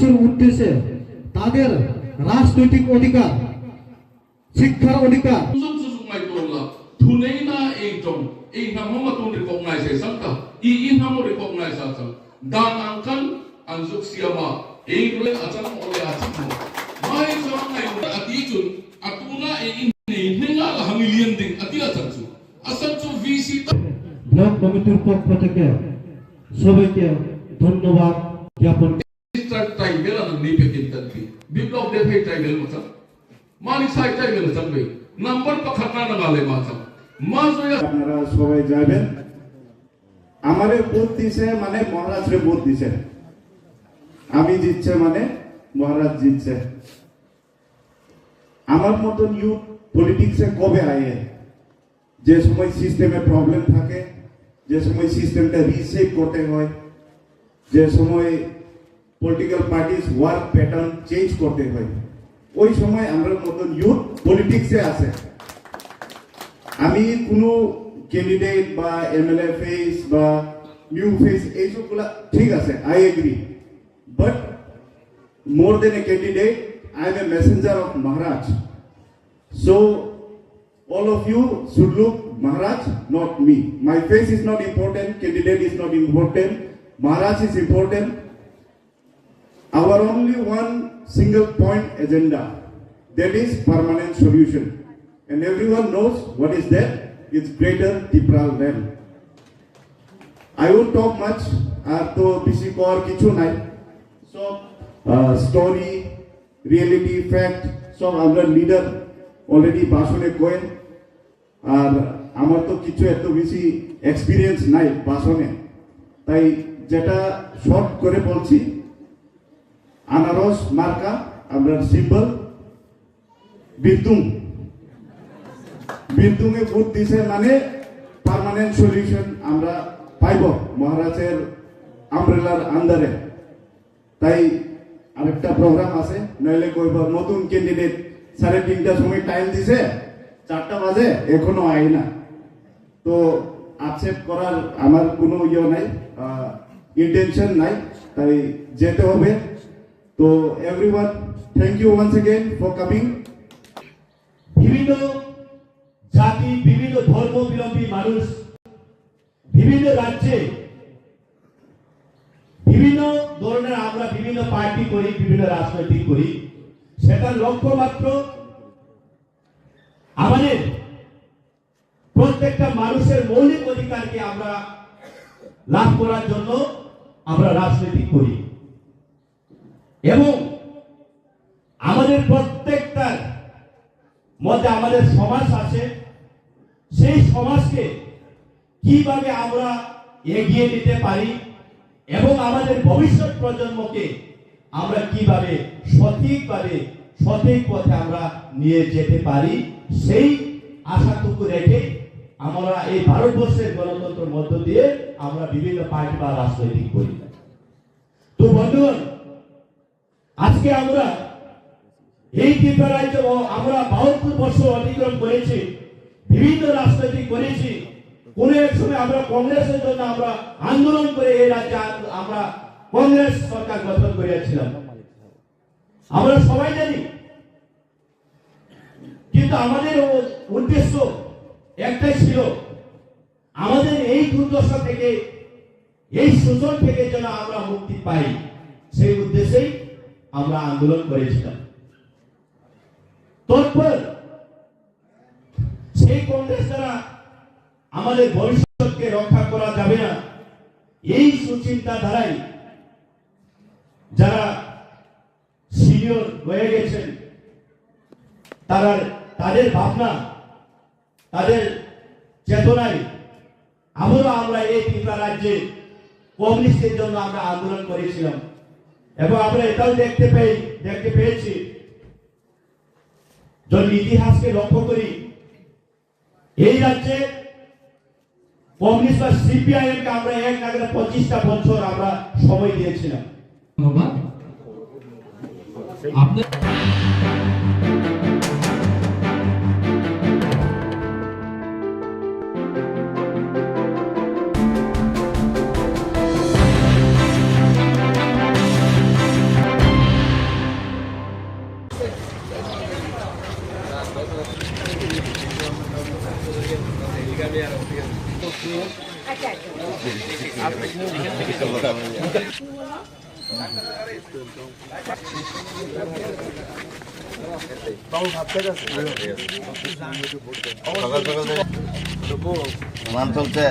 মানুষের উদ্দেশ্যে তাদের রাজনৈতিক অধিকার, শিক্ষার অধিকার Tunena engtong hama tun recognize ka hama recognize asal dan angkan anjuk siama engre achang ole achang mai jang ngai ati chun atuna hinga hamilian ding ati achang chu asal chu vc block কমিটির পক্ষ থেকে সবাইকে ধন্যবাদ জ্ঞাপন tribal আর নিপে কিনতাকি বিপ্লব দেবে tribal মত মানি সাই tribal চাবে number পাখানা নাগালে মাথা আপনারা সবাই যাবেন আমারে ভোট দিছে মানে মহারাজরে ভোট দিছে আমি জিতছে মানে মহারাজ জিতছে আমার মতন ইউথ পলিটিক্সে কবে আয়ে যে সময় সিস্টেমে প্রবলেম থাকে যে সময় সিস্টেমটা রিসেট করতে হয় যে সময় political parties work pattern change করতে হয় ওই সময় আমরা মতন ইউথ পলিটিক্সে আছে আমি কোনো ক্যান্ডিডেট বা এমএলএ ফেস বা নিউ ফেস এইসবগুলা ঠিক আছে I agree but more than a candidate I am a messenger of Maharaj so all of you should look Maharaj, not me. My face is not important, candidate is not important, Maharaj is important. Our only one single point agenda, that is permanent solution. And everyone knows what is that. It's greater Tipra land. I won't talk much. To bisi kor kichu nai. So story, reality, fact. So our leader already bashone koen. আর আমার তো কিছু এত বেশি experience নাই ভাষণে, তাই যেটা short করে বলছি আনারস মার্কা আমরা সিম্বল বিদ্যুঙে ভোট দিছে মানে পার্মানেন্ট সলিউশন আমরা পাইব মহারাজের আমব্রেলার আন্ডারে। তাই আরেকটা প্রোগ্রাম আছে, নইলে কইব নতুন ক্যান্ডিডেট 3:30টার সময় টাইম দিছে 4টা বাজে এখনো আই না, তো আক্ষেপ করার আমার কোনো ইয়ে নাই, ইন্টেনশন নাই, তাই যেতে হবে। তো everyone thank you once again for coming. বিভিন্ন জাতি, বিভিন্ন ধর্মাবলম্বী মানুষ বিভিন্ন রাজ্যে বিভিন্ন ধরনের আমরা বিভিন্ন পার্টি করি, বিভিন্ন রাজনৈতিক করি, সেটার লক্ষ্য মাত্র আমাদের প্রত্যেকটা মানুষের মৌলিক অধিকারকে আমরা লাভ করার জন্য আমরা রাজনীতি করি এবং আমাদের প্রত্যেকটার মধ্যে আমাদের সমাজ আছে, সেই সমাজকে কিভাবে আমরা এগিয়ে নিতে পারি এবং আমাদের ভবিষ্যৎ প্রজন্মকে আমরা কিভাবে সঠিক পথে আমরা নিয়ে যেতে পারি, সেই আশাটুকু রেখে আমরা এই ভারতবর্ষের গণতন্ত্রের মধ্য দিয়ে আমরা বিভিন্ন পার্টি বা রাজনৈতিক করি। তো বন্ধুগণ, আজকে আমরা এই ত্রিপুরা রাজ্য আমরা 72 বছর অতিক্রম করেছি, বিভিন্ন রাজনৈতিক করেছি। কোন এক সময় আমরা কংগ্রেসের জন্য আমরা আন্দোলন করে এই রাজ্যে আমরা কংগ্রেস সরকার গঠন করেছিলাম, আমরা সবাই জানি। কিন্তু আমাদের উদ্দেশ্য একটাই ছিল, আমাদের এই দুর্দশা থেকে, এই শোষণ থেকে যেন আমরা মুক্তি পাই, সেই উদ্দেশ্যেই আমরা আন্দোলন করেছিলাম। তারপর সেই কংগ্রেস দ্বারা আমাদের ভবিষ্যৎকে রক্ষা করা যাবে না, এই সুচিন্তা ধারায় যারা সিনিয়র হয়ে গেছেন, তাদের ভাবনা, তাদের চেতনায় আমরা এই ত্রিপুরা রাজ্যে কমিউনিস্টের জন্য আমরা আন্দোলন করেছিলাম এবং আমরা এটাও দেখতে পেয়েছি, যদি ইতিহাসকে লক্ষ্য করি, এই রাজ্যে কমিউনিস্ট বা সিপিআইএম কে আমরা 25টা বছর আমরা সময় দিয়েছিলাম। মান চলছে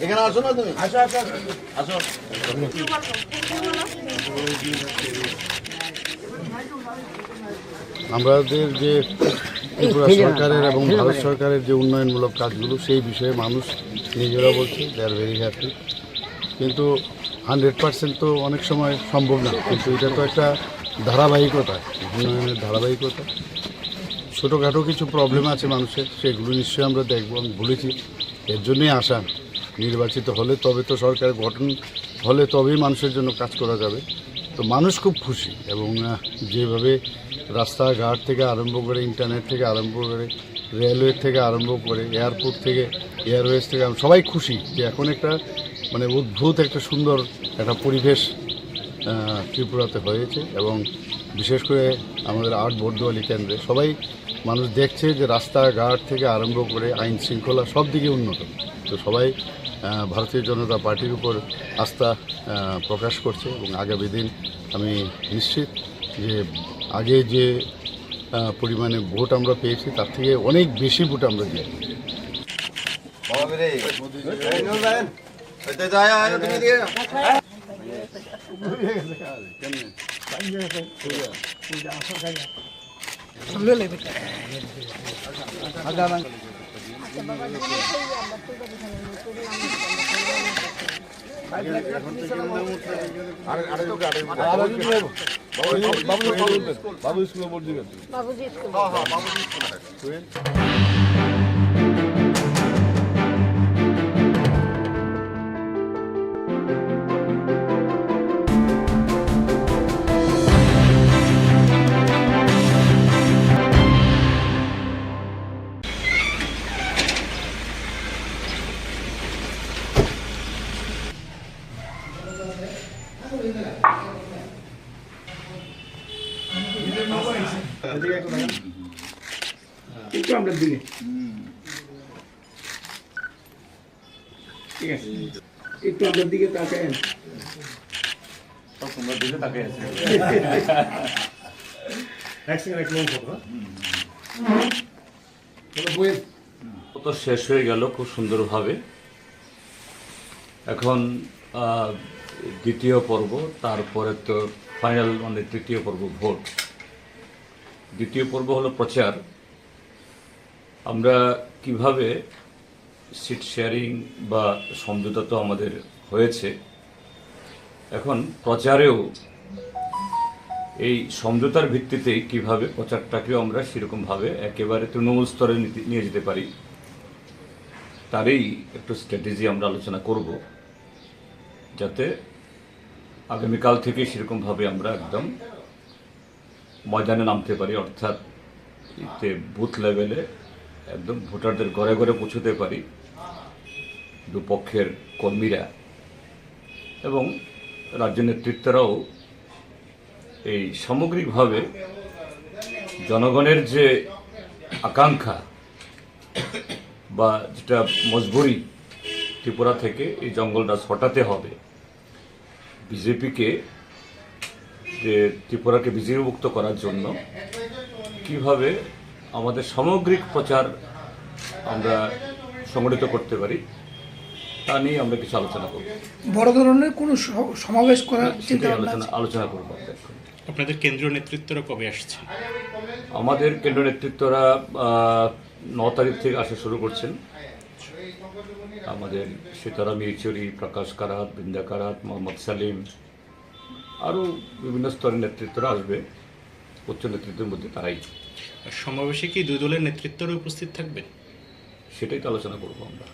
এখানে আসো না তুমি আসো আসো আসো আমাদের যে ত্রিপুরা সরকারের এবং ভারত সরকারের যে উন্নয়নমূলক কাজগুলো সেই বিষয়ে মানুষ নিজেরা বলছে দে আর ভেরি হ্যাপি, কিন্তু 100% তো অনেক সময় সম্ভব না, কিন্তু এটা তো একটা ধারাবাহিকতা, উন্নয়নের ধারাবাহিকতা। ছোটোখাটো কিছু প্রবলেম আছে মানুষের, সেগুলো নিশ্চয়ই আমরা দেখব। আমি বলেছি এর জন্যই আসা, নির্বাচিত হলে তবে তো সরকার গঠন হলে তবেই মানুষের জন্য কাজ করা যাবে। তো মানুষ খুব খুশি, এবং যেভাবে রাস্তাঘাট থেকে আরম্ভ করে, ইন্টারনেট থেকে আরম্ভ করে, রেলওয়ে থেকে আরম্ভ করে, এয়ারপোর্ট থেকে, এয়ারওয়েজ থেকে সবাই খুশি যে এখন একটা মানে অদ্ভুত একটা সুন্দর একটা পরিবেশ ত্রিপুরাতে হয়েছে। এবং বিশেষ করে আমাদের বর্দোয়ালি কেন্দ্রে সবাই মানুষ দেখছে যে রাস্তাঘাট থেকে আরম্ভ করে আইন শৃঙ্খলা সব দিকে উন্নত। তো সবাই ভারতীয় জনতা পার্টির উপর আস্থা প্রকাশ করছে, এবং আগামী দিন আমি নিশ্চিত যে আগে যে পরিমাণে ভোট আমরা পেয়েছি তার থেকে অনেক বেশি ভোট আমরা দিই। বাবু স্কুলে ভোট দিবেন? বাবুজি স্কুল। একটু আমরা দিকে ঠিক আছে, একটু আমাদের দিকে তাকায়। তোমরা দিকে তাকিয়ে আছে তো শেষ হয়ে গেল খুব সুন্দরভাবে। এখন দ্বিতীয় পর্ব, তারপরে তো ফাইনাল মানে তৃতীয় পর্ব ভোট। দ্বিতীয় পর্ব হলো প্রচার। আমরা কিভাবে সিট শেয়ারিং বা সমঝোতা তো আমাদের হয়েছে, এখন প্রচারেও এই সমঝোতার ভিত্তিতেই কিভাবে প্রচারটাকেও আমরা সেরকমভাবে একেবারে তৃণমূল স্তরে নিয়ে যেতে পারি, তারই একটু স্ট্র্যাটেজি আমরা আলোচনা করব, যাতে আগামীকাল থেকে সেরকমভাবে আমরা একদম ময়দানে নামতে পারি, অর্থাৎ এতে বুথ লেভেলে একদম ভোটারদের ঘরে ঘরে পৌঁছতে পারি, দুপক্ষের কর্মীরা এবং রাজ্য নেতৃত্বরাও এই সামগ্রিকভাবে জনগণের যে আকাঙ্ক্ষা বা যেটা মজবুরি ত্রিপুরা থেকে এই জঙ্গলরাজ হটাতে হবে, বিজেপিকে যে ত্রিপুরাকে বিজেপিমুক্ত করার জন্য কিভাবে আমাদের সামগ্রিক প্রচার আমরা সংগঠিত করতে পারি তা নিয়ে আমরা কিছু আলোচনা করব। বড় ধরনের কোনো সমাবেশ করার চিন্তা আলোচনা করব। আপনাদের কেন্দ্রীয় নেতৃত্বরা কবে আসছে? আমাদের কেন্দ্রীয় নেতৃত্বরা 9 তারিখ থেকে আসা শুরু করছেন। আমাদের সীতারাম ইয়েচুরি, প্রকাশ কারাত, বৃন্দা কারাত, মোহাম্মদ সালিম, আরও বিভিন্ন স্তরের নেতৃত্বরা আসবে। উচ্চ নেতৃত্বের মধ্যে তারাই। সমাবেশে কি দুই দলের নেতৃত্বরা উপস্থিত থাকবে? সেটাই তো আলোচনা করবো আমরা।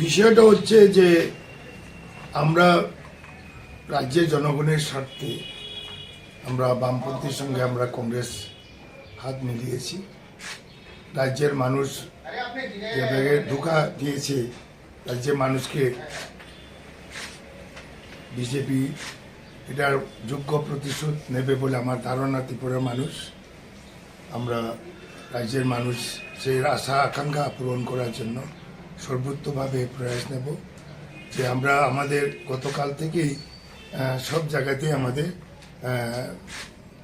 বিষয়টা হচ্ছে যে আমরা রাজ্যের জনগণের স্বার্থে আমরা বামপন্থীর সঙ্গে আমরা কংগ্রেস হাত মিলিয়েছি। রাজ্যের মানুষ যেভাবে ধোঁকা দিয়েছে, রাজ্যের মানুষকে বিজেপি এটার যোগ্য প্রতিশোধ নেবে বলে আমার ধারণা। ত্রিপুরার মানুষ, আমরা রাজ্যের মানুষ সেই আশা আকাঙ্ক্ষা পূরণ করার জন্য সর্বোত্তভাবে প্রয়াস নেব। যে আমরা আমাদের গতকাল থেকেই সব জায়গাতেই আমাদের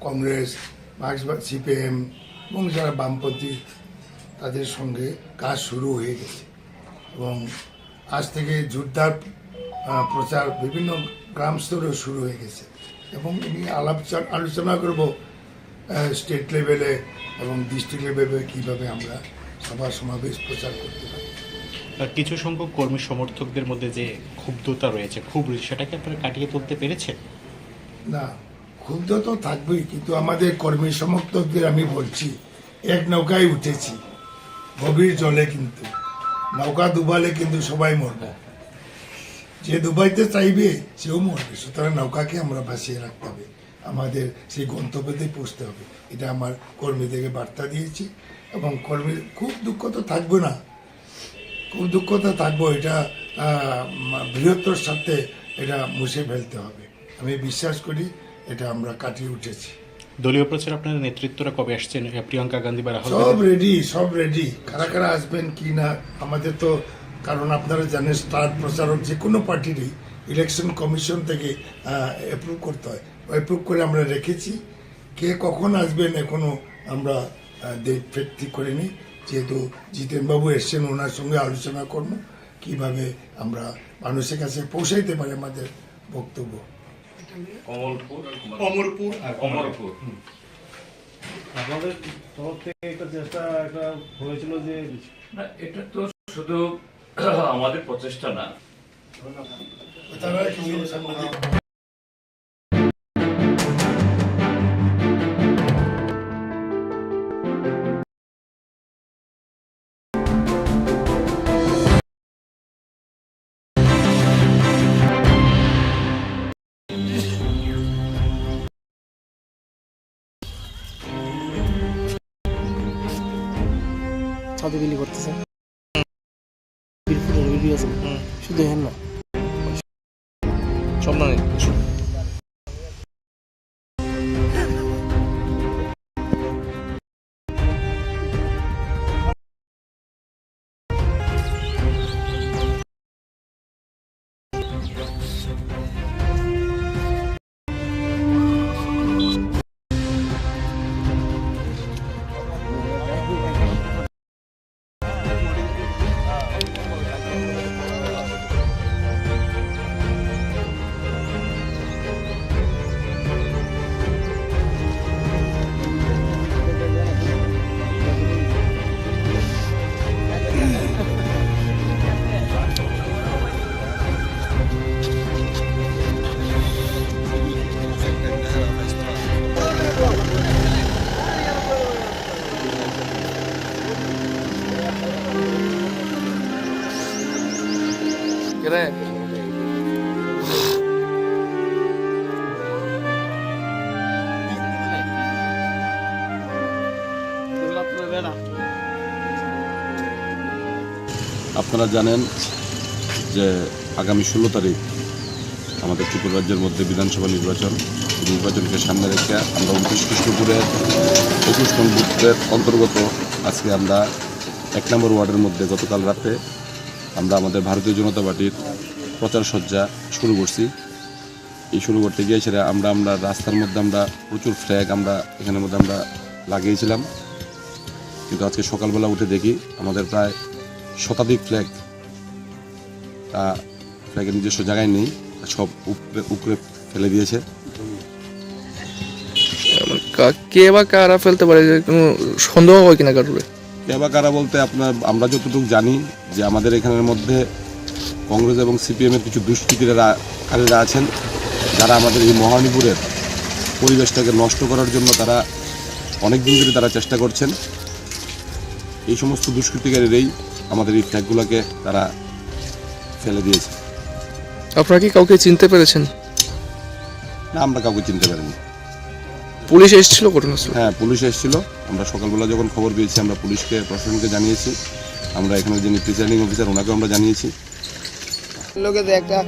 কংগ্রেস, মার্ক্সবাদী, সিপিএম এবং যারা বামপন্থী তাদের সঙ্গে কাজ শুরু হয়ে গেছে এবং আজ থেকে জোরদার প্রচার বিভিন্ন গ্রাম স্তরেও শুরু হয়ে গেছে এবং আমি আলোচনা করব স্টেট লেভেলে এবং ডিস্ট্রিক্ট লেভেলে কীভাবে আমরা সভা সমাবেশ প্রচার করতে পারি। কিছু সংখ্যক কর্মী সমর্থকদের মধ্যে যে ক্ষুব্ধতা রয়েছে, সেটাকে আপনারা কাটিয়ে তুলতে পেরেছে? না, ক্ষুব্ধ তো থাকবেই, কিন্তু আমাদের কর্মী সমর্থকদের আমি বলছি, এক নৌকায় উঠেছি গভীর জলে, কিন্তু নৌকা ডুবালে কিন্তু সবাই মরবে, যে ডুবাইতে চাইবে সেও মরবে। সুতরাং নৌকাকে আমরা ভাসিয়ে রাখতে হবে, আমাদের সেই গন্তব্যতে পৌঁছতে হবে। এটা আমার কর্মীদেরকে বার্তা দিয়েছি এবং কর্মী খুব দুঃখ তো থাকবে না, খুব দুঃখতা থাকবো, এটা বৃহত্তর সাথে এটা মুছে ফেলতে হবে। আমি বিশ্বাস করি এটা আমরা কাটিয়ে উঠেছি। দলীয় প্রচার আপনাদের নেতৃত্বরা কবে আসছেন? প্রিয়াঙ্কা গান্ধী বা রাহুল? সব রেডি। কারা কারা আসবেন কি না আমাদের তো, কারণ আপনারা জানেন স্টার প্রচারক যে কোনো পার্টিরই ইলেকশন কমিশন থেকে অ্যাপ্রুভ করতে হয়, অ্যাপ্রুভ করে আমরা রেখেছি। কে কখন আসবেন এখনো আমরা ডেট ঠিক করিনি, যেহেতু জিতেনবাবু এসছেন, ওনার সঙ্গে আলোচনা করবো কিভাবে আমরা মানুষের কাছে পৌঁছাইতে পারি আমাদের বক্তব্য। আপনাদের তরফ থেকে একটা চেষ্টা হয়েছিল যে না, এটা তো শুধু আমাদের প্রচেষ্টা না, ছাদে বিলি করতেছে, শুধু হেন না সব না আপনারা জানেন যে আগামী 16 তারিখ আমাদের ত্রিপুরা রাজ্যের মধ্যে বিধানসভা নির্বাচনকে সামনে রেখে আমরা 29 কৃষ্ণপুরের 21 নং বুথের অন্তর্গত আজকে আমরা 1 নম্বর ওয়ার্ডের মধ্যে গতকাল রাতে আমরা আমাদের ভারতীয় জনতা পার্টির প্রচার সজ্জা শুরু করছি। এই শুরু করতে গিয়ে সেটা আমরা রাস্তার মধ্যে আমরা প্রচুর ফ্ল্যাগ আমরা এখানের মধ্যে আমরা লাগিয়েছিলাম, কিন্তু আজকে সকালবেলা উঠে দেখি আমাদের প্রায় শতাধিক ফ্ল্যাগের নিজস্ব জায়গায় নেই, সব উপরে ফেলে দিয়েছে। কে বা কারা ফেলতে পারে, কোনো সন্দেহ হয় কিনা কারোর? কে বা কারা বলতে আমরা যতটুকু জানি যে আমাদের এখানের মধ্যে কংগ্রেস এবং সিপিএমের কিছু দুষ্কৃতিকারীরা আছেন, যারা আমাদের এই মহানিপুরের পরিবেশটাকে নষ্ট করার জন্য তারা অনেক দিন ধরে তারা চেষ্টা করছেন। এই সমস্ত দুষ্কৃতিকারীরাই আমাদের এই ফ্ল্যাগগুলোকে তারা ফেলে দিয়েছে। আপনারা কি কাউকে চিনতে পেরেছেন? না, আমরা কাউকে চিনতে পারিনি। পুলিশ এসেছিল ঘটনাস্থলে? হ্যাঁ, পুলিশ এসেছিল। আমরা সকালবেলা যখন খবর পেয়েছি আমরা পুলিশকে, প্রশাসনকে জানিয়েছি। আমরা এখানে যিনি প্রিসাইডিং অফিসার ওনাকেও আমরা জানিয়েছি। লোকে একটা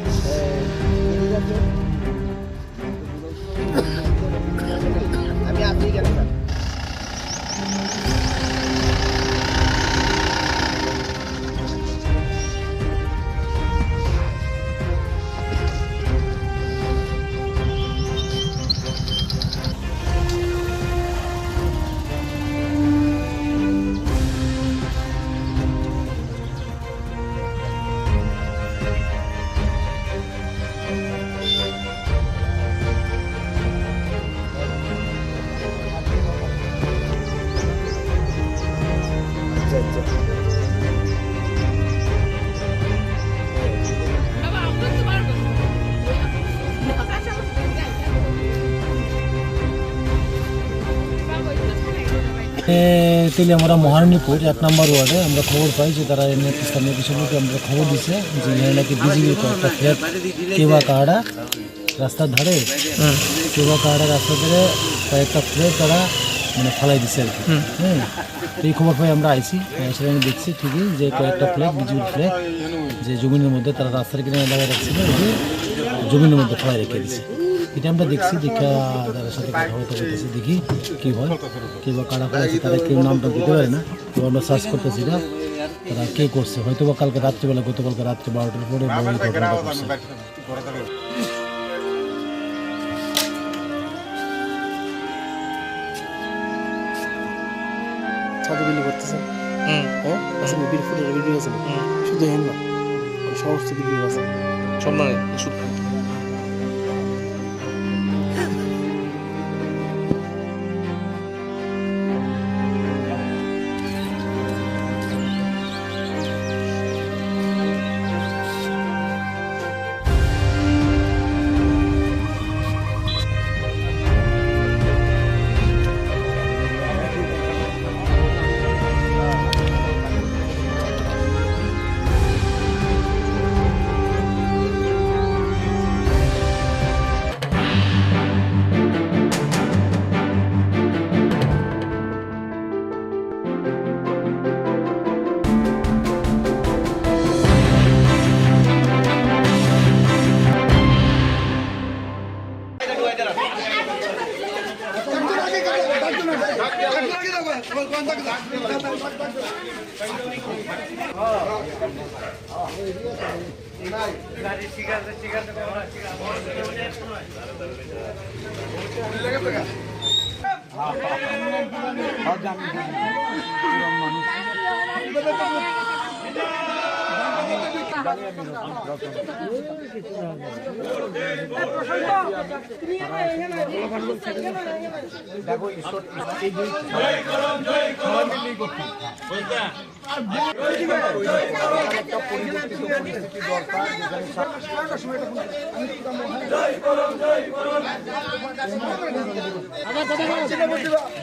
তেলিয়ামরা মহারানীপুর 1 নম্বর ওয়ার্ডে আমরা খবর পাই যে তারা স্থানীয় কিছু লোক আমরা খবর দিচ্ছে যে এখানে নাকি বিজেপির কয়েকটা ফ্ল্যাট কেবা কাহাড়া রাস্তার ধারে কেবা কাহাড়া রাস্তার ধারে কয়েকটা ফ্ল্যাট তারা মানে ফালাই দিচ্ছে আর কি। এই খবর পাই আমরা আইছি, সেখানে দেখছি ঠিকই যে কয়েকটা ফ্ল্যাট বিজেপির ফ্ল্যাট যে জমিনের মধ্যে তারা রাস্তার কিনারে লাগাই রাখছিল, যে জমিনের মধ্যে ফালাই রেখে দিচ্ছে। এটা আমরা দেখছি, দেখা যারা সাথে কথাবার্তা করতেছি, দেখি কী হয়, কে বা কারা করেছে তারা কেউ নামটা দিতে পারে না। তো আমরা সার্চ করতেছি না তারা কে করছে, হয়তো বা কালকে রাত্রিবেলা, গতকালকে রাত্রে 12টার পরে ঘটনাটা করছে। ছাদে বিলি করতেছেন, হ্যাঁ আসলে বিল ভিডিও আছে, শুধু হেন না সমস্ত ভিডিও আছে সব মানে শুধু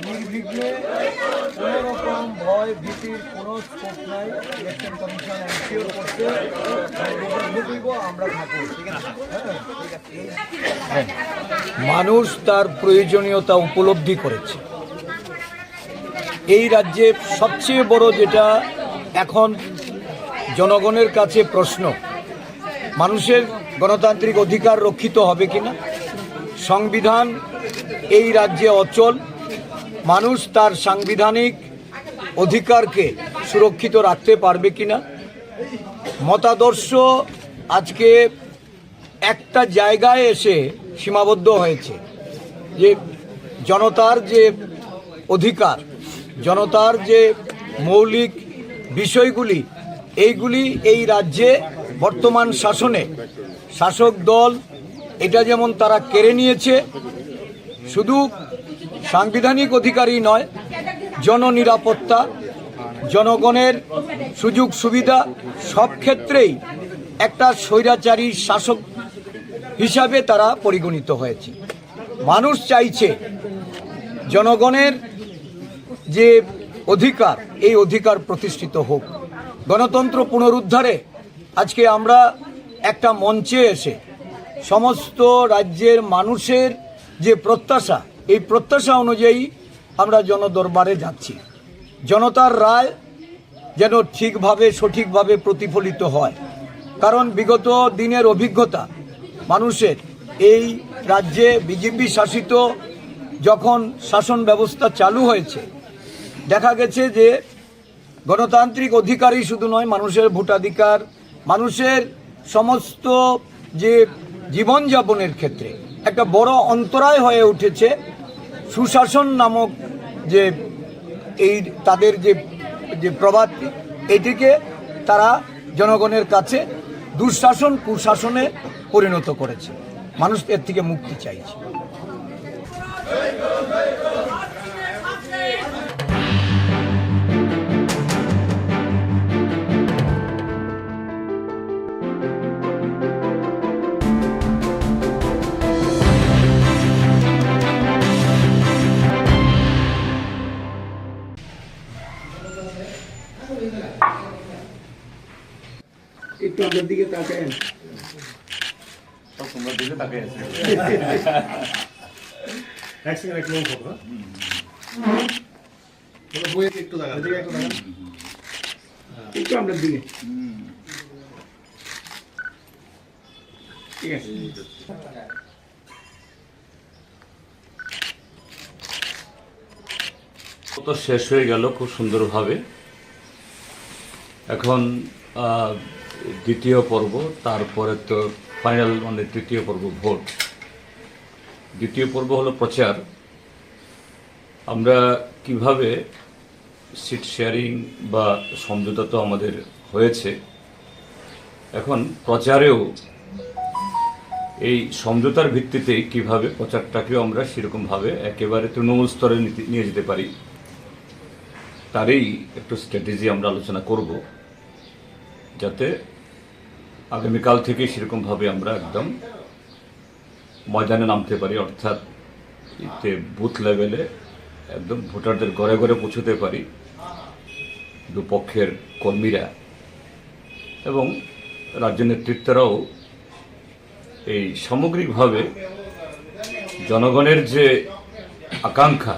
নির্বিঘ্নে কোনোরকম ভয় ভীতির কোনো স্কোপ নাই। ইলেকশন কমিশন এনশিওর করতে আমরা থাকবো। মানুষ তার প্রয়োজনীয়তা উপলব্ধি করেছে। এই রাজ্যে সবচেয়ে বড় যেটা এখন জনগণের কাছে প্রশ্ন, মানুষের গণতান্ত্রিক অধিকার রক্ষিত হবে কিনা, সংবিধান এই রাজ্যে অচল, মানুষ তার সাংবিধানিক অধিকারকে সুরক্ষিত রাখতে পারবে কিনা। মতাদর্শ আজকে একটা জায়গায় এসে সীমাবদ্ধ হয়েছে যে জনতার যে অধিকার, জনতার যে মৌলিক বিষয়গুলি, এইগুলি এই রাজ্যে বর্তমান শাসনে শাসক দল এটা যেমন তারা কেড়ে নিয়েছে, শুধু সাংবিধানিক অধিকারই নয়, জননিরাপত্তা, জনগণের সুযোগ সুবিধা সব ক্ষেত্রেই একটা স্বৈরাচারী শাসক হিসাবে তারা পরিগণিত হয়েছে। মানুষ চাইছে জনগণের যে অধিকার, এই অধিকার প্রতিষ্ঠিত হোক। গণতন্ত্র পুনরুদ্ধারে আজকে আমরা একটা মঞ্চে এসে সমস্ত রাজ্যের মানুষের যে প্রত্যাশা, এই প্রত্যাশা অনুযায়ী আমরা জনদরবারে যাচ্ছি। জনতার রায় যেন ঠিকভাবে সঠিকভাবে প্রতিফলিত হয়, কারণ বিগত দিনের অভিজ্ঞতা মানুষের এই রাজ্যে বিজেপি শাসিত যখন শাসন ব্যবস্থা চালু হয়েছে দেখা গেছে যে গণতান্ত্রিক অধিকারই শুধু নয়, মানুষের ভোটাধিকার, মানুষের সমস্ত যে জীবনযাপনের ক্ষেত্রে একটা বড় অন্তরায় হয়ে উঠেছে সুশাসন নামক যে এই তাদের যে প্রবাদ, এটিকে তারা জনগণের কাছে দুঃশাসন কুশাসনে পরিণত করেছে। মানুষ এর থেকে মুক্তি চাইছে। একটু আমাদের দিকে তাকায়। তোমরা দিকে তাকিয়ে আছে। এক সেকেন্ড একটু ফটো একটু দেখা একটু আমাদের দিকে। ঠিক আছে। তো শেষ হয়ে গেল খুব সুন্দরভাবে। এখন দ্বিতীয় পর্ব, তারপরে তো ফাইনাল মানে তৃতীয় পর্ব ভোট। দ্বিতীয় পর্ব হলো প্রচার। আমরা কিভাবে সিট শেয়ারিং বা সমঝোতা তো আমাদের হয়েছে, এখন প্রচারেও এই সমঝোতার ভিত্তিতেই কিভাবে প্রচারটাকেও আমরা সেরকমভাবে একেবারে তৃণমূল স্তরে নিয়ে যেতে পারি, তারই একটু স্ট্র্যাটেজি আমরা আলোচনা করব, যাতে আগামীকাল থেকে সেরকমভাবে আমরা একদম ময়দানে নামতে পারি, অর্থাৎ এতে বুথ লেভেলে একদম ভোটারদের ঘরে ঘরে পৌঁছতে পারি, দুপক্ষের কর্মীরা এবং রাজ্য নেতৃত্বরাও এই সামগ্রিকভাবে জনগণের যে আকাঙ্ক্ষা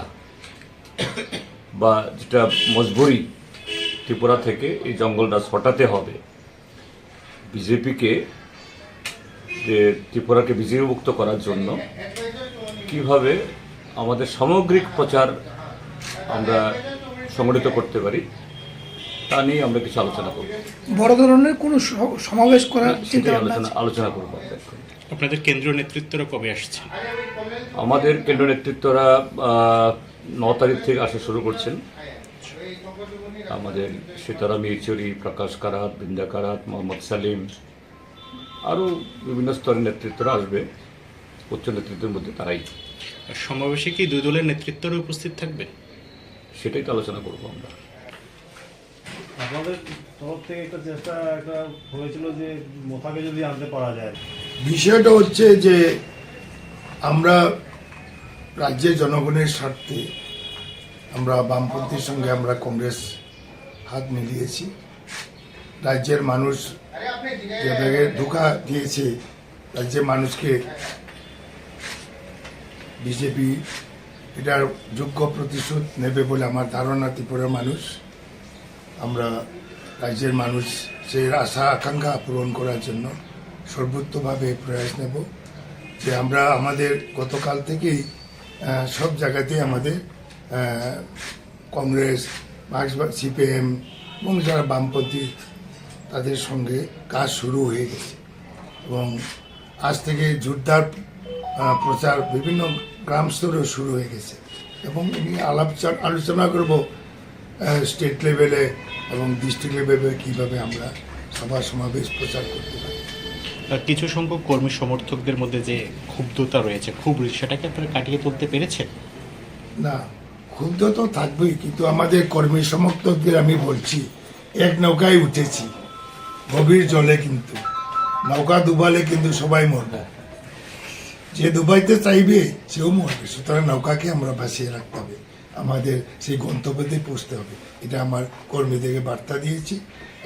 বা যেটা মজবুরি ত্রিপুরা থেকে এই জঙ্গলরাজ হটাতে হবে, বিজেপিকে যে ত্রিপুরাকে বিজেপিমুক্ত করার জন্য কিভাবে আমাদের সামগ্রিক প্রচার আমরা সংগঠিত করতে পারি তা নিয়ে আমরা কিছু আলোচনা করব। বড় ধরনের কোনো সমাবেশ করার চিন্তা আলোচনা করব। আপনাদের কেন্দ্রীয় নেতৃত্বরা কবে আসছে? আমাদের কেন্দ্রীয় নেতৃত্বরা 9 তারিখ থেকে আসা শুরু করছেন। আমাদের সীতারাম ইয়েচুরি, প্রকাশ কারাত, বৃন্দা কারাত, মোহাম্মদ সালিম, আরও বিভিন্ন স্তরের নেতৃত্বরা আসবে। উচ্চ নেতৃত্বের মধ্যে তারাই। সমাবেশে কি দুই দলের নেতৃত্বরা উপস্থিত থাকবে? সেটাই তো আলোচনা করবো আমরা। আপনাদের তরফ থেকে একটা চেষ্টা হয়েছিল যে মোথাকে যদি আনতে পারা যায়। বিষয়টা হচ্ছে যে আমরা রাজ্যের জনগণের স্বার্থে আমরা বামপন্থীর সঙ্গে আমরা কংগ্রেস হাত মিলিয়েছি। রাজ্যের মানুষ যেভাবে ধোঁকা দিয়েছে, রাজ্যের মানুষকে বিজেপি এটার যোগ্য প্রতিশোধ নেবে বলে আমার ধারণা। ত্রিপুরার মানুষ, আমরা রাজ্যের মানুষ সেই আশা আকাঙ্ক্ষা পূরণ করার জন্য সর্বোত্তভাবে প্রয়াস নেব। যে আমরা আমাদের গতকাল থেকেই সব জায়গাতেই আমাদের কংগ্রেস, মার্ক্সবাদী, সিপিএম এবং যারা বামপন্থী তাদের সঙ্গে কাজ শুরু হয়ে গেছে এবং আজ থেকে জোরদার প্রচার বিভিন্ন গ্রাম স্তরেও শুরু হয়ে গেছে এবং আলোচনা করব স্টেট লেভেলে এবং ডিস্ট্রিক্ট লেভেলে কীভাবে আমরা সভা সমাবেশ প্রচার করতে পারি। কিছু সংখ্যক কর্মী সমর্থকদের মধ্যে যে ক্ষুব্ধতা রয়েছে, সেটাকে আপনারা কাটিয়ে তুলতে পেরেছেন? না, ক্ষুব্ধ তো থাকবেই, কিন্তু আমাদের কর্মী সমর্থকদের আমি বলছি, এক নৌকায় উঠেছি, গভীর জলে, কিন্তু নৌকা ডুবালে কিন্তু সবাই মরবে। যে ডুবাইতে চাইবে সেও মরবে। সুতরাং নৌকাকে আমরা বাঁচিয়ে রাখতে হবে, আমাদের সেই গন্তব্যতে পৌঁছতে হবে। এটা আমার কর্মীদেরকে বার্তা দিয়েছি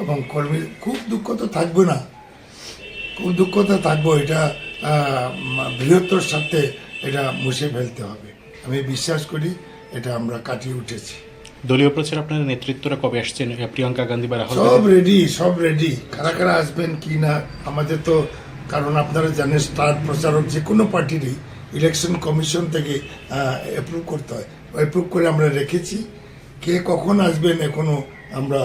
এবং কর্মী খুব দুঃখ তো থাকবে না, খুব দুঃখতা থাকবো, এটা বৃহত্তর স্বার্থে এটা মুছে ফেলতে হবে। আমি বিশ্বাস করি এটা আমরা কাটিয়ে উঠেছি। দলীয় প্রচার আপনার নেতৃত্বরা কবে আসছেন? প্রিয়াঙ্কা গান্ধী বা রাহুল? সব রেডি। কারা কারা আসবেন কি না আমাদের তো, কারণ আপনারা জানেন স্টার প্রচারক যে কোনো পার্টিরই ইলেকশন কমিশন থেকে অ্যাপ্রুভ করতে হয়, অ্যাপ্রুভ করে আমরা রেখেছি। কে কখন আসবেন এখনো আমরা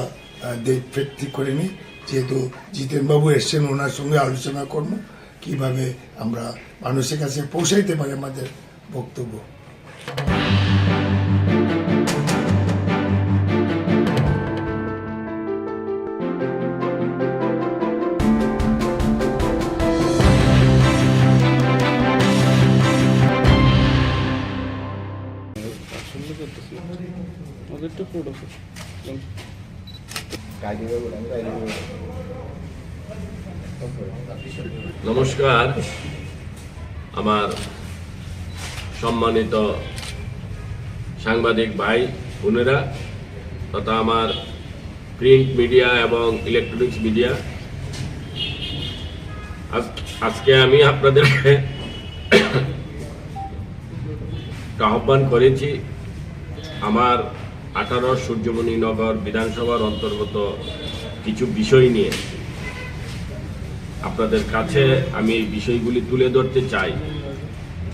ডেট ঠিক করিনি, যেহেতু জিতেনবাবু এসছেন, ওনার সঙ্গে আলোচনা করবো কিভাবে আমরা মানুষের কাছে পৌঁছাইতে পারি আমাদের বক্তব্য। নমস্কার, আমার সম্মানিত সাংবাদিক ভাই বোনেরা তথা আমার প্রিন্ট মিডিয়া এবং ইলেকট্রনিক্স মিডিয়া, আজকে আমি আপনাদেরকে আহ্বান করেছি আমার 18 সূর্যমণিনগর বিধানসভার অন্তর্গত কিছু বিষয় নিয়ে আপনাদের কাছে আমি এই বিষয়গুলি তুলে ধরতে চাই।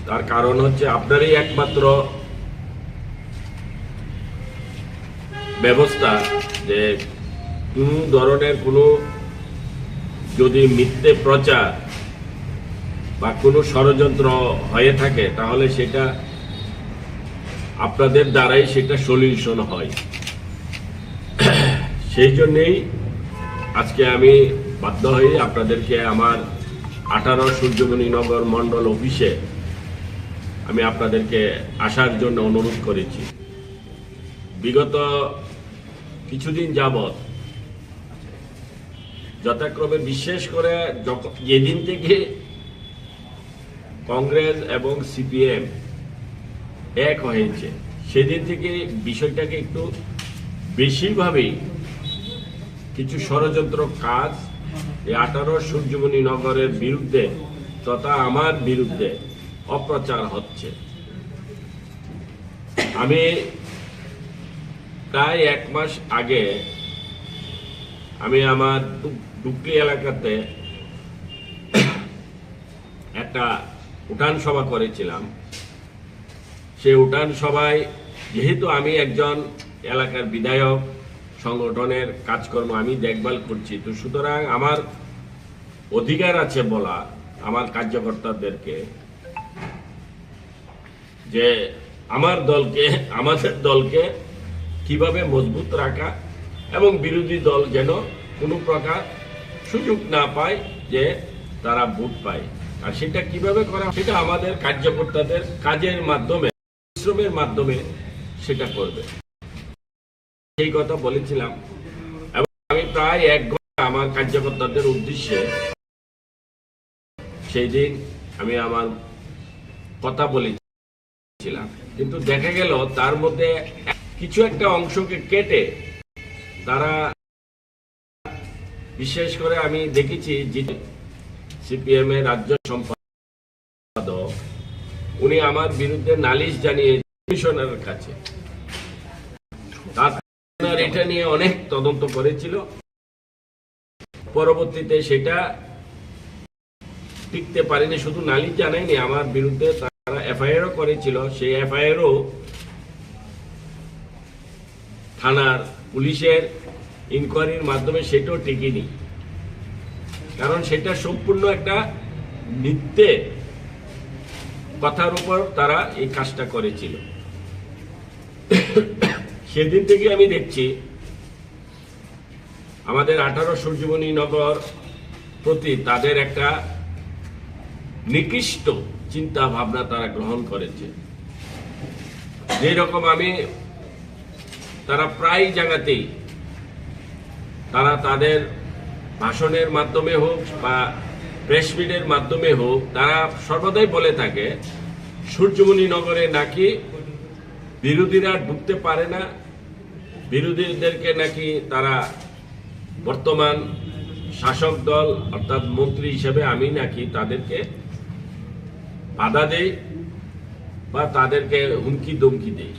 তার কারণ হচ্ছে আপনারই একমাত্র ব্যবস্থা যে কোনো ধরনের কোনো যদি মিথ্যে প্রচার বা কোনো ষড়যন্ত্র হয়ে থাকে তাহলে সেটা আপনাদের দ্বারাই সেটা সলিউশন হয়। সেই জন্যেই আজকে আমি বাধ্য হয়ে আপনাদেরকে আমার 18 সূর্যমণিনগর মণ্ডল অফিসে আমি আপনাদেরকে আসার জন্য অনুরোধ করেছি। বিগত কিছুদিন যাবৎ যথাক্রমে বিশেষ করে যেদিন থেকে কংগ্রেস এবং সিপিএম এক হয়েছে সেদিন থেকে বিষয়টাকে একটু বেশিভাবেই কিছু ষড়যন্ত্র কাজ এই 18 সূর্যমণিনগরের বিরুদ্ধে তথা আমার বিরুদ্ধে অপপ্রচার হচ্ছে। আমি প্রায় 1 মাস আগে আমি আমার ডুকলি এলাকাতে একটা উঠান সভা করেছিলাম। সেই উঠান সভায় যেহেতু আমি একজন এলাকার বিধায়ক, সংগঠনের কাজকর্ম আমি দেখভাল করছি, তো সুতরাং আমার অধিকার আছে বলা আমার কার্যকর্তাদেরকে যে আমাদের দলকে কিভাবে মজবুত রাখা এবং বিরোধী দল যেন কোনো প্রকার সুযোগ না পায় যে তারা ভোট পায়। আর সেটা কিভাবে করা, সেটা আমাদের কার্যকর্তাদের কাজের মাধ্যমে, পরিশ্রমের মাধ্যমে সেটা করবে, সেই কথা বলেছিলাম। এবং আমি প্রায় 1 ঘন্টা আমার কার্যকর্তাদের উদ্দেশ্যে সেই দিন আমি আমার কথা বলেছিলাম, কিন্তু দেখা গেল তার মধ্যে কিছু একটা অংশকে কেটে তারা, বিশেষ করে আমি দেখেছি যে সিপিএম এর রাজ্য সম্পাদক উনি আমার বিরুদ্ধে নালিশ জানিয়ে কমিশনারের কাছে, তার এটা নিয়ে অনেক তদন্ত করেছিল। পরবর্তীতে সেটা টিকতে পারেনি, শুধু নালিশ জানায়নি, আমার বিরুদ্ধে তারা এফআইআরও করেছিল। সেই এফআইআরও থানার পুলিশের ইনকোয়ারির মাধ্যমে সেটাও টিকেনি, কারণ সেটা সম্পূর্ণ একটা মিথ্যে কথার উপর তারা এই কাজটা করেছিল। সেদিন থেকে আমি দেখছি আমাদের 18 সূর্যমণিনগর প্রতি তাদের একটা নিকৃষ্ট চিন্তা ভাবনা তারা গ্রহণ করেছে। যেরকম তারা প্রায় জায়গাতেই তারা তাদের ভাষণের মাধ্যমে হোক বা প্রেস মিটের মাধ্যমে হোক তারা সর্বদাই বলে থাকে সূর্যমণিনগরে নাকি বিরোধীরা ঢুকতে পারে না, বিরোধীদেরকে নাকি তারা বর্তমান শাসক দল অর্থাৎ মন্ত্রী হিসেবে আমি নাকি তাদেরকে বাধা দেই বা তাদেরকে হুমকি দমকি দেই।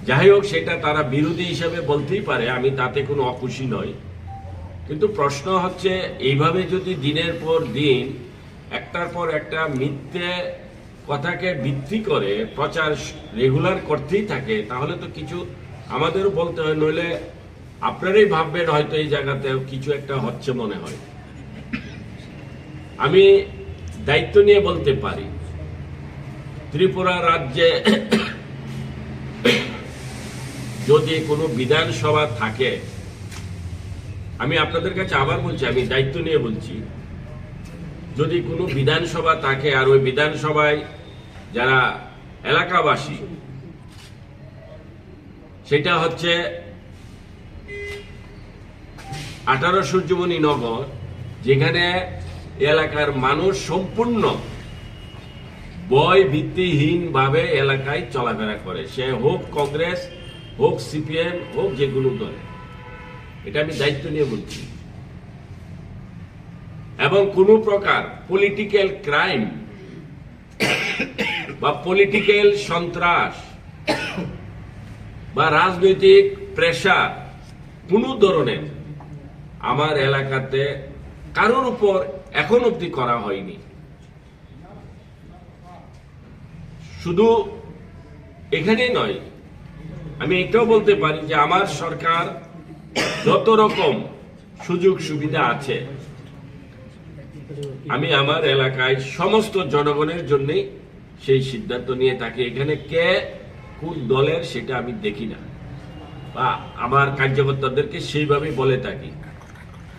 যাই হোক, সেটা তারা বিরোধী হিসেবে বলতেই পারে, আমি তাতে কোনো অখুশি নই। কিন্তু প্রশ্ন হচ্ছে এইভাবে যদি দিনের পর দিন একটার পর একটা মিথ্যে কথাকে ভিত্তি করে প্রচার রেগুলার করতেই থাকে, তাহলে তো কিছু আমাদেরও বলতে হয়, নইলে আপনারাই ভাববেন হয়তো এই জায়গাতে কিছু একটা হচ্ছে মনে হয়। আমি দায়িত্ব নিয়ে বলতে পারি, ত্রিপুরা রাজ্যে যদি কোনো বিধানসভা থাকে, আমি আপনাদের কাছে আবার বলছি, আমি দায়িত্ব নিয়ে বলছি, যদি কোনো বিধানসভা থাকে আর ওই বিধানসভায় যারা এলাকাবাসী, সেটা হচ্ছে 18 সূর্যমণি নগর, যেখানে এলাকার মানুষ সম্পূর্ণ বয় ভিত্তিহীন ভাবে এলাকায় চলাফেরা করে, সে হোক কংগ্রেস, হোক সিপিএম, হোক যে কোনো দল, এটা আমি দায়িত্ব নিয়ে বলছি। এবং কোনো প্রকার পলিটিক্যাল ক্রাইম বা পলিটিক্যাল সন্ত্রাস বা রাজনৈতিক প্রেসার কোনো ধরনের আমার এলাকাতে কারোর উপর এখন অবধি করা হয়নি। শুধু এখানেই নয়, আমি এটাও বলতে পারি যে আমার সরকার যত রকম সুযোগ সুবিধা আছে, আমি আমার এলাকায় সমস্ত জনগণের জন্যই সেই সিদ্ধান্ত নিয়ে থাকি। এখানে কে কোন দলের সেটা আমি দেখি না, বা আমার কার্যকর্তাদেরকে সেইভাবে বলে থাকি,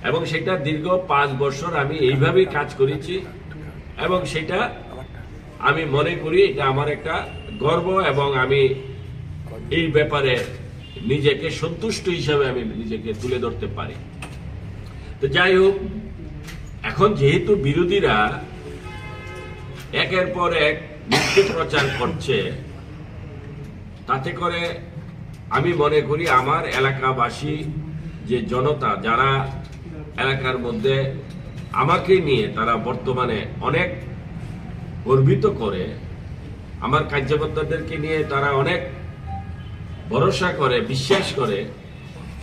এবং সেটা দীর্ঘ 5 বছর আমি এইভাবেই কাজ করেছি, এবং সেটা আমি মনে করি এটা আমার একটা গর্ব, এবং আমি এই ব্যাপারে নিজেকে সন্তুষ্ট হিসাবে আমি নিজেকে তুলে ধরতে পারি। তো যাই হোক, এখন যেহেতু বিরোধীরা একের পর এক মিথ্যে প্রচার করছে, তাতে করে আমি মনে করি আমার এলাকাবাসী যে জনতা, যারা এলাকার মধ্যে আমাকে নিয়ে তারা বর্তমানে অনেক গর্বিত করে, আমার কার্যকর্তাদেরকে নিয়ে তারা অনেক ভরসা করে, বিশ্বাস করে,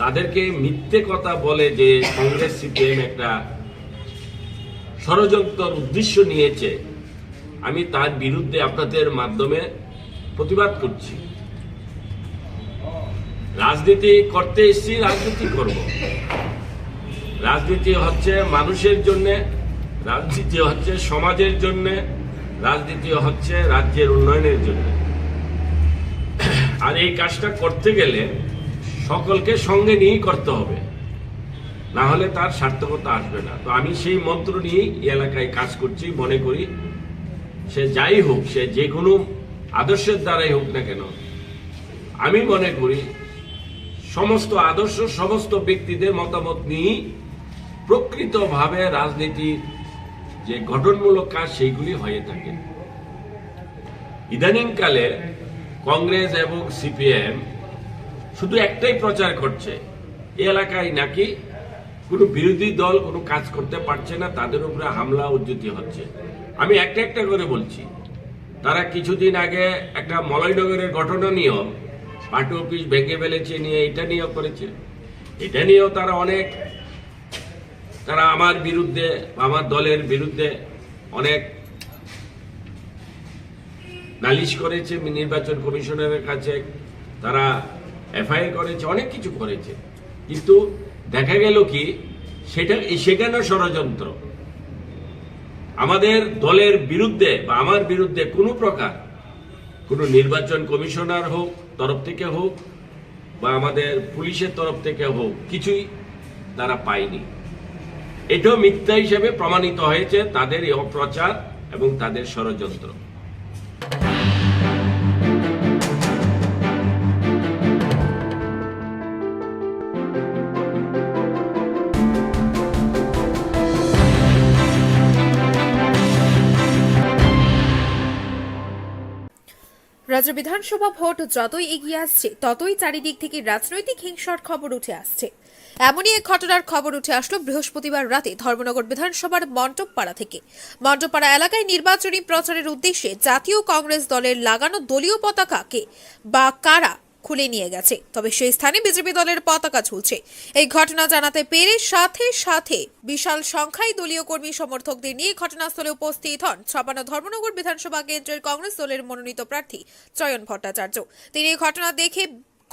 তাদেরকে মিথ্যে কথা বলে যে কংগ্রেস সিপিএম একটা ষড়যন্ত্র উদ্দেশ্য নিয়েছে, আমি তার বিরুদ্ধে আপনাদের মাধ্যমে প্রতিবাদ করছি। রাজনীতি করতে এসেছি, রাজনীতি করব। রাজনীতি হচ্ছে মানুষের জন্য, রাজনীতি হচ্ছে সমাজের জন্য, রাজনীতি হচ্ছে রাজ্যের উন্নয়নের জন্য। আর এই কাজটা করতে গেলে সকলকে সঙ্গে নিয়েই করতে হবে, না হলে তার সার্থকতা আসবে না। তো আমি সেই মন্ত্র নিয়েই এলাকায় কাজ করছি। মনে করি সে যাই হোক, সে যে কোনো আদর্শের দ্বারাই হোক না কেন, আমি মনে করি সমস্ত আদর্শ, সমস্ত ব্যক্তিদের মতামত নিয়ে প্রকৃতভাবে রাজনীতির যে গঠনমূলক কাজ সেইগুলি হয়ে থাকে। ইদানিংকালে কংগ্রেস এবং সিপিএম শুধু একটাই প্রচার করছে, এই এলাকায় নাকি কোনো বিরোধী দল কোনো কাজ করতে পারছে না, তাদের উপরে হামলা উদ্যতি হচ্ছে। আমি একটা একটা করে বলছি, তারা কিছুদিন আগে একটা মলয়নগরের ঘটনা নিয়েও, পার্টি অফিস ভেঙে ফেলেছে নিয়ে, এটা নিয়েও করেছে। এটা নিয়েও তারা অনেক, তারা আমার বিরুদ্ধে, আমার দলের বিরুদ্ধে অনেক নালিশ করেছে, নির্বাচন কমিশনারের কাছে তারা এফআইআর করেছে, অনেক কিছু করেছে। কিন্তু দেখা গেল কি, সেখানে ষড়যন্ত্র। আমাদের দলের বিরুদ্ধে বা আমার বিরুদ্ধে কোনো প্রকার কোনো নির্বাচন কমিশনার হোক তরফ থেকে হোক বা আমাদের পুলিশের তরফ থেকে হোক, কিছুই তারা পায়নি। এটাও মিথ্যা হিসেবে প্রমাণিত হয়েছে তাদের এই অপপ্রচার এবং তাদের ষড়যন্ত্র। রাজ্য বিধানসভা ভোট যতই এগিয়ে আসছে, ততই চারিদিক থেকে রাজনৈতিক হিংসার খবর উঠে আসছে। এমনই এক ঘটনার খবর উঠে আসলো বৃহস্পতিবার রাতে ধর্মনগর বিধানসভার মণ্ডপপাড়া থেকে। মণ্ডপপাড়া এলাকায় নির্বাচনী প্রচারের উদ্দেশ্যে জাতীয় কংগ্রেস দলের লাগানো দলীয় পতাকাকে বা কারা খুলে নিয়ে গেছে, তবে সেই স্থানে বিজেপি দলের পতাকা ঝুলছে। এই ঘটনা জানাতে পেরে সাথে সাথে বিশাল সংখ্যায় দলীয় কর্মী সমর্থকদের নিয়ে ঘটনাস্থলে উপস্থিত হন ছাপানো ধর্মনগর বিধানসভা কেন্দ্রের কংগ্রেস দলের মনোনীত প্রার্থী চয়ন ভট্টাচার্য। তিনি এই ঘটনা দেখে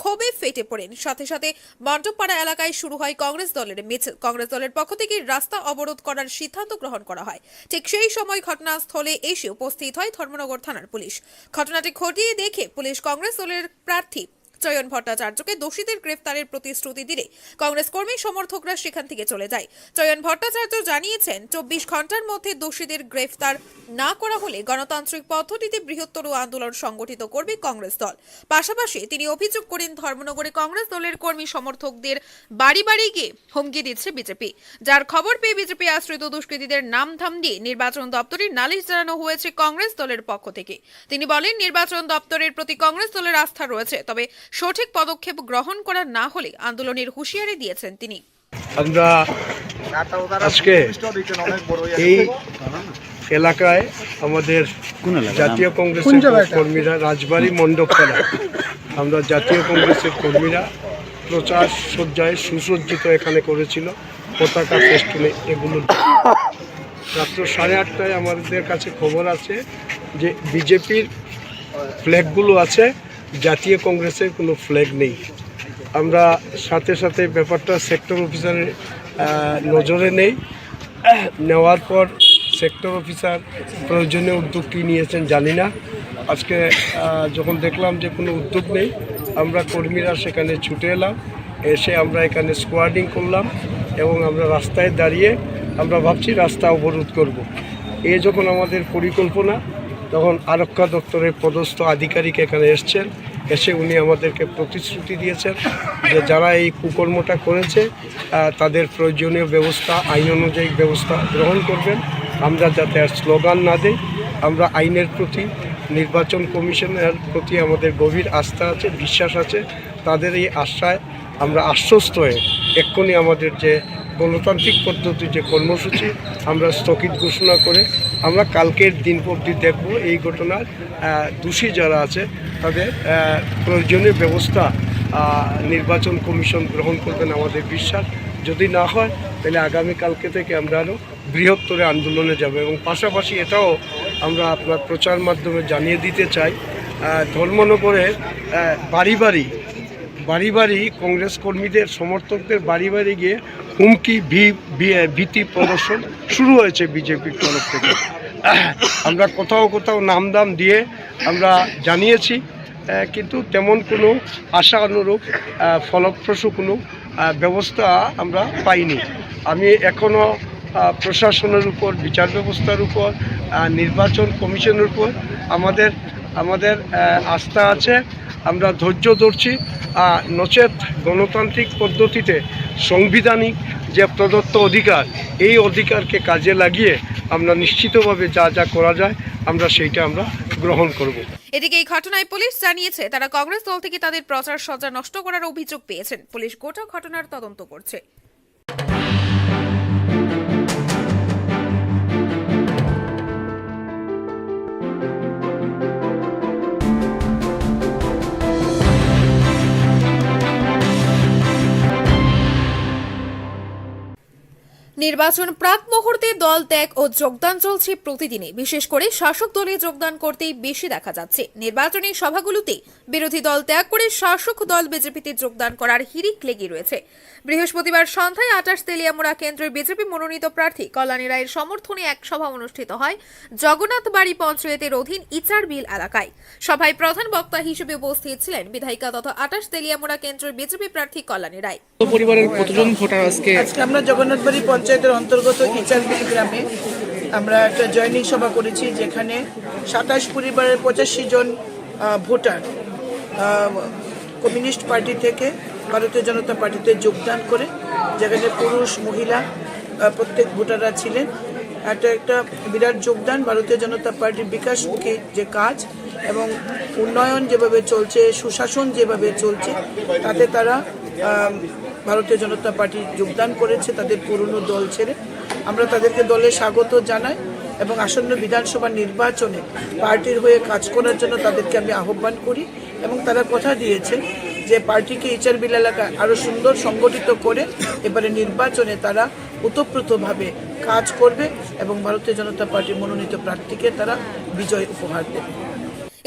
ক্ষোভে ফেটে পড়েন। সাথে সাথে মণ্ডপপাড়া এলাকায় শুরু হয় কংগ্রেস দলের মিছিল। কংগ্রেস দলের পক্ষ থেকে রাস্তা অবরোধ করার সিদ্ধান্ত গ্রহণ করা হয়। ঠিক সেই সময় ঘটনাস্থলে এসে উপস্থিত হয় ধর্মনগর থানার পুলিশ। ঘটনাটি খতিয়ে দেখে পুলিশ কংগ্রেস দলের প্রার্থী চয়ন ভট্টাচার্যকে দোষীদের গ্রেফতারের প্রতিশ্রুতি দিলে কংগ্রেস কর্মী সমর্থকরা সেখান থেকে চলে যায়। চয়ন ভট্টাচার্য জানিয়েছেন 24 ঘন্টার মধ্যে দোষীদের গ্রেফতার না করা হলে গণতান্ত্রিক পদ্ধতিতে বৃহত্তর আন্দোলন সংগঠিত করবে কংগ্রেস দল। পাশাপাশি তিনি অভিযোগ করেন ধর্মনগরে কংগ্রেস দলের কর্মী সমর্থকদের বাড়ি বাড়ি গিয়ে হুমকি দিচ্ছে বিজেপি, যার খবর পেয়ে বিজেপি আশ্রিত দুষ্কৃতীদের নাম ধাম দিয়ে নির্বাচন দপ্তরে নালিশ জানানো হয়েছে কংগ্রেস দলের পক্ষ থেকে। তিনি বলেন নির্বাচন দপ্তরের প্রতি কংগ্রেস দলের আস্থা রয়েছে, তবে সঠিক পদক্ষেপ গ্রহণ করা না হলে আন্দোলনের হুঁশিয়ারি দিয়েছেন তিনি। আমরা আজকে এই এলাকায় আমাদের জাতীয় কংগ্রেসের কর্মীরা রাজবাড়ী মণ্ডপপাড়া আমরা জাতীয় কংগ্রেসের কর্মীরা প্রচার সজ্জায় সুসজ্জিত এখানে করেছিল পতাকা ফেস্টুনে এগুলো। রাত্র 8:30টায় আমাদের কাছে খবর আছে যে বিজেপির ফ্ল্যাগগুলো আছে, জাতীয় কংগ্রেসের কোনো ফ্ল্যাগ নেই। আমরা সাথে সাথে ব্যাপারটা সেক্টর অফিসারের নজরে নেওয়ার পর সেক্টর অফিসার প্রয়োজনীয় উদ্যোগ কী নিয়েছেন জানি না। আজকে যখন দেখলাম যে কোনো উদ্যোগ নেই, আমরা কর্মীরা সেখানে ছুটে এলাম। এসে আমরা এখানে স্কোয়াডিং করলাম এবং আমরা রাস্তায় দাঁড়িয়ে আমরা ভাবছি রাস্তা অবরোধ করব। যখন আমাদের পরিকল্পনা, তখন আরক্ষা দপ্তরের পদস্থ আধিকারিক এখানে এসছেন। এসে উনি আমাদেরকে প্রতিশ্রুতি দিয়েছেন যে যারা এই কুকর্মটা করেছে তাদের প্রয়োজনীয় ব্যবস্থা, আইন অনুযায়ী ব্যবস্থা গ্রহণ করবেন। আমরা যাতে আর স্লোগান না দেই, আমরা আইনের প্রতি, নির্বাচন কমিশনের প্রতি আমাদের গভীর আস্থা আছে, বিশ্বাস আছে। তাদের এই আশায় আমরা আশ্বস্ত হয়ে এক্ষুনি আমাদের যে গণতান্ত্রিক পদ্ধতির যে কর্মসূচি আমরা স্থগিত ঘোষণা করে আমরা কালকের দিন অবধি দেখব এই ঘটনার দোষী যারা আছে তাদের প্রয়োজনীয় ব্যবস্থা নির্বাচন কমিশন গ্রহণ করবেন আমাদের বিশ্বাস। যদি না হয় তাহলে আগামীকালকে থেকে আমরা আরও বৃহত্তর আন্দোলনে যাব। এবং পাশাপাশি এটাও আমরা আপনার প্রচার মাধ্যমে জানিয়ে দিতে চাই, ধর্মনগরের বাড়ি বাড়ি কংগ্রেস কর্মীদের সমর্থকদের বাড়ি বাড়ি গিয়ে হুমকি ভীতি প্রদর্শন শুরু হয়েছে বিজেপির তরফ থেকে। আমরা কোথাও নামদাম দিয়ে আমরা জানিয়েছি, কিন্তু তেমন কোনো আশা অনুরূপ ফলপ্রসূ কোনো ব্যবস্থা আমরা পাইনি। আমি এখনও প্রশাসনের উপর, বিচার ব্যবস্থার উপর, নির্বাচন কমিশনের উপর আমাদের আস্থা আছে। আমরা ধৈর্য ধরছি, নচেত গণতান্ত্রিক পদ্ধতিতে সাংবিধানিক যে প্রদত্ত অধিকার, এই অধিকারকে কাজে লাগিয়ে আমরা নিশ্চিতভাবে যা করা যায় আমরা সেইটা আমরা গ্রহণ করব। এদিকে এই ঘটনায় পুলিশ জানিয়েছে তারা কংগ্রেস দল থেকে তাদের প্রচার সজ্জা নষ্ট করার অভিযোগ পেয়েছেন। পুলিশ গোটা ঘটনার তদন্ত করছে। নির্বাচন প্রাক মুহূর্তে দল ত্যাগ ও যোগদান চলছে প্রতিদিনে। বিশেষ করে শাসক দলে যোগদান করতেই বেশি দেখা যাচ্ছে। নির্বাচনী সভাগুলোতে বিরোধী দল ত্যাগ করে শাসক দল বিজেপিতে যোগদান করার হিড়িক লেগে রয়েছে। বৃহস্পতিবার সন্ধ্যায় 28 তেলিয়ামুড়া কেন্দ্রের বিজেপি মনোনীত প্রার্থী কল্যাণী রায়ের সমর্থনে এক সভা অনুষ্ঠিত হয় জগন্নাথবাড়ি পঞ্চায়েতের অধীন ইচারবিল এলাকায়। সভায় প্রধান বক্তা হিসেবে উপস্থিত ছিলেন বিধায়িকা তথা 28 তেলিয়ামুড়া কেন্দ্রের বিজেপি প্রার্থী কল্যাণী রায়। পরিবারের কতজন ভোটার আজকে আমরা জগন্নাথবাড়ি পঞ্চায়েতের অন্তর্গত ইচারবিল গ্রামে আমরা একটা জয়নিং সভা করেছি, যেখানে 27 পরিবারের 85 জন ভোটার কমিউনিস্ট পার্টি থেকে ভারতীয় জনতা পার্টিতে যোগদান করে, যেখানে পুরুষ মহিলা প্রত্যেক ভোটাররা ছিলেন। একটা বিরাট যোগদান। ভারতীয় জনতা পার্টির বিকাশমুখী যে কাজ এবং উন্নয়ন যেভাবে চলছে, সুশাসন যেভাবে চলছে, তাতে তারা ভারতীয় জনতা পার্টি যোগদান করেছে তাদের পুরনো দল ছেড়ে। আমরা তাদেরকে দলে স্বাগত জানাই এবং আসন্ন বিধানসভা নির্বাচনে পার্টির হয়ে কাজ করার জন্য তাদেরকে আমি আহ্বান করি এবং তারা কথা দিয়েছেন যে পার্টিকে ইচারবিল এলাকায় আরও সুন্দর সংগঠিত করে এবারে নির্বাচনে তারা ওতপ্রোতভাবে কাজ করবে এবং ভারতীয় জনতা পার্টির মনোনীত প্রার্থীকে তারা বিজয় উপহার দেবে।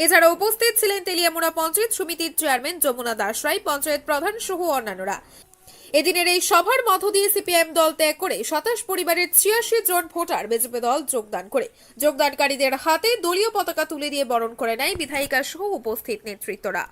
এছাড়া উপস্থিত ছিলেন তেলিয়ামুড়া পঞ্চায়েত সমিতির চেয়ারম্যান যমুনা দাস রায়, পঞ্চায়েত প্রধান সহ অন্যান্যরা। এদিনের এই সভার মধ্য দিয়ে সিপিএম দল ত্যাগ করে 27 পরিবারের 86 জন ভোটার বিজেপি দল যোগদান করে যোগদানকারীদের হাতে দলীয় পতাকা তুলে দিয়ে বরণ করে নেয় বিধায়িকা সহ উপস্থিত নেতৃত্বরা।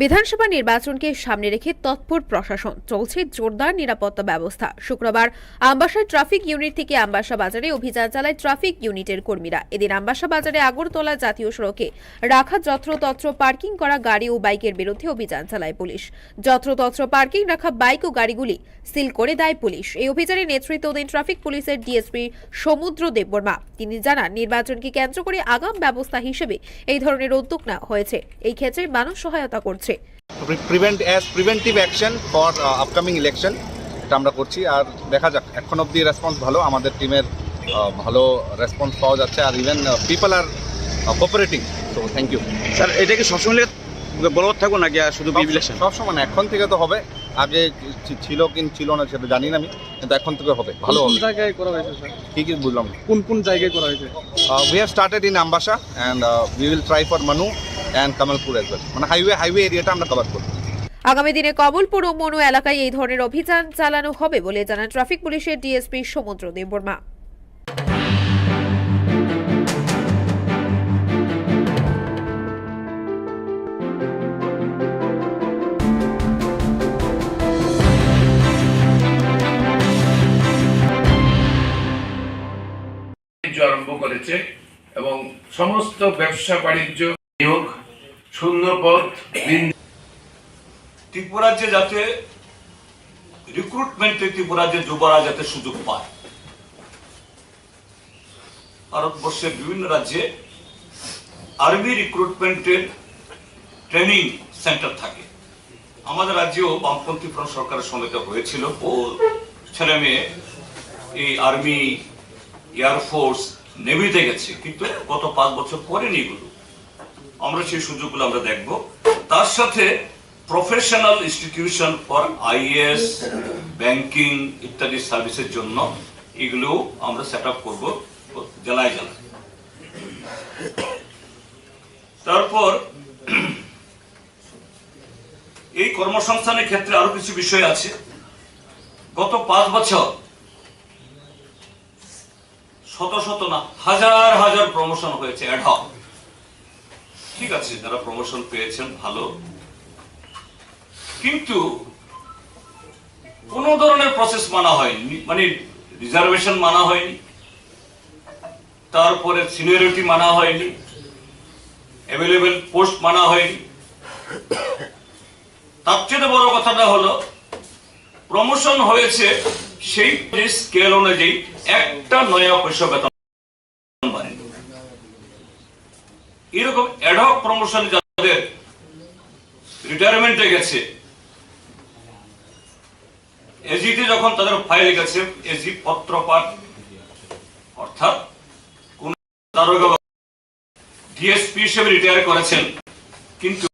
বিধানসভা নির্বাচনকে সামনে রেখে তৎপর প্রশাসন, চলছে জোরদার নিরাপত্তা ব্যবস্থা। শুক্রবার আমবাসা ট্রাফিক ইউনিট থেকে আমবাসা বাজারে অভিযান চালায় ট্রাফিক ইউনিটের কর্মীরা। এদিন আমবাসা বাজারে আগরতলা জাতীয় সড়কে রাখা যত্রতত্র পার্কিং করা গাড়ি ও বাইকের বিরুদ্ধে অভিযান চালায় পুলিশ। যত্রতত্র পার্কিং রাখা বাইক ও গাড়িগুলি সিল করে দেয় পুলিশ। এই অভিযানে নেতৃত্ব দেন ট্রাফিক পুলিশের ডিএসপি সমুদ্র দেববর্মা। তিনি জানান, নির্বাচনকে কেন্দ্র করে আগাম ব্যবস্থা হিসেবে এই ধরনের উদ্যোগ নেওয়া হয়েছে। এই ক্ষেত্রে মানুষ সহায়তা করছে। Preventive action for upcoming election এটা আমরা করছি। আর দেখা যাক, এখন অব্দি রেসপন্স ভালো, আমাদের টিমের ভালো রেসপন্স পাওয়া যাচ্ছে। আর even people are cooperating, so thank you sir. এটা কি সবসময় বলবৎ থাকবো নাকি শুধু ইলেকশন? সবসময় না, এখন থেকে তো হবে। আগে ছিল কি ছিল না সেটা জানি না আমি, কিন্তু এখন থেকে হবে, ভালো হবে। কোন জায়গায় করা হয়েছে স্যার? ঠিক বুঝলাম। কোন জায়গায় করা হয়েছে? We have started in Ambasha and we will try for Manu and Kamalpur as well. মানে হাইওয়ে এরিয়াটা আমরা কভার করব। আগামী দিনে কমলপুর ও মনু এলাকায় এই ধরনের অভিযান চালানো হবে বলে জানান ট্রাফিক পুলিশের ডিএসপি সমুদ্র দেববর্মা। আরম্ভ করেছে এবং সমস্ত ব্যবসা বাণিজ্য নিয়োগ শূন্যপদ ত্রিপুরাজ্যে যাতে রিক্রুটমেন্টে ত্রিপুরাজ্যের যুবরা যাতে সুযোগ পায়। ভারতবর্ষের বিভিন্ন রাজ্যে আর্মি রিক্রুটমেন্টের ট্রেনিং সেন্টার থাকে। আমাদের রাজ্যেও বামপন্থী ফ্রন্ট সরকারের সময় হয়েছিল, ও ছেলে মেয়ে এই আর্মি, এয়ারফোর্স, নেভিতে গেছে, কিন্তু গত 5 বছর করেনি এগুলো। আমরা সেই সুযোগগুলো আমরা দেখব। তার সাথে professional institution for IAS, banking ইত্যাদি সার্ভিসের জন্য এগুলো আমরা সেট আপ করবো জেলায় জেলায়। তারপর এই কর্মসংস্থানের ক্ষেত্রে আরো কিছু বিষয় আছে। গত 5 বছর শত না হাজার হাজার প্রমোশন হয়েছে অ্যাডহক। ঠিক আছে, যারা প্রমোশন পেয়েছেন ভালো, কিন্তু কোন ধরনের প্রসেস মানা হয়নি, মানে রিজার্ভেশন মানা হয়নি, তারপরে সিনিয়রিটি মানা হয়নি, অ্যাভেলেবেল পোস্ট মানা হয়নি। তার চেয়ে বড় কথাটা হলো প্রমোশন হয়েছে সেই স্কেল অনুযায়ী একটা নয়া পয়সা বেতন বাড়েনি। এরকম অ্যাডহক প্রমোশন যাদের রিটায়ারমেন্টে গেছে, এজিতে যখন তাদের ফাইল গেছে, এজি পত্র পাঠ, অর্থাৎ কোন দারোগা ডিএসপি হিসেবে রিটায়ার করেছেন কিন্তু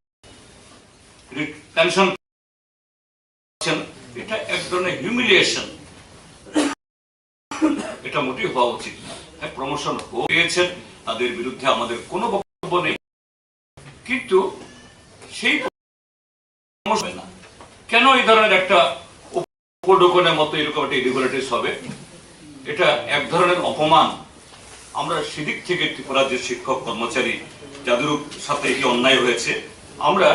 পেনশন, এটা এক ধরনের হিউমিলিয়েশন। এটা মোটেই হওয়া উচিত না। প্রমোশন হয়েছেন, তাদের বিরুদ্ধে আমাদের কোনো বক্তব্য নেই, কিন্তু সেই না কেন এই ধরনের একটা উপঢৌকনের মতো এরকম একটা ইরেগুলারিটিস হবে? এটা এক ধরনের অপমান। আমরা সেদিক থেকে ত্রিপুরার যে শিক্ষক কর্মচারী যাদের সাথে কি অন্যায় হয়েছে, আমরা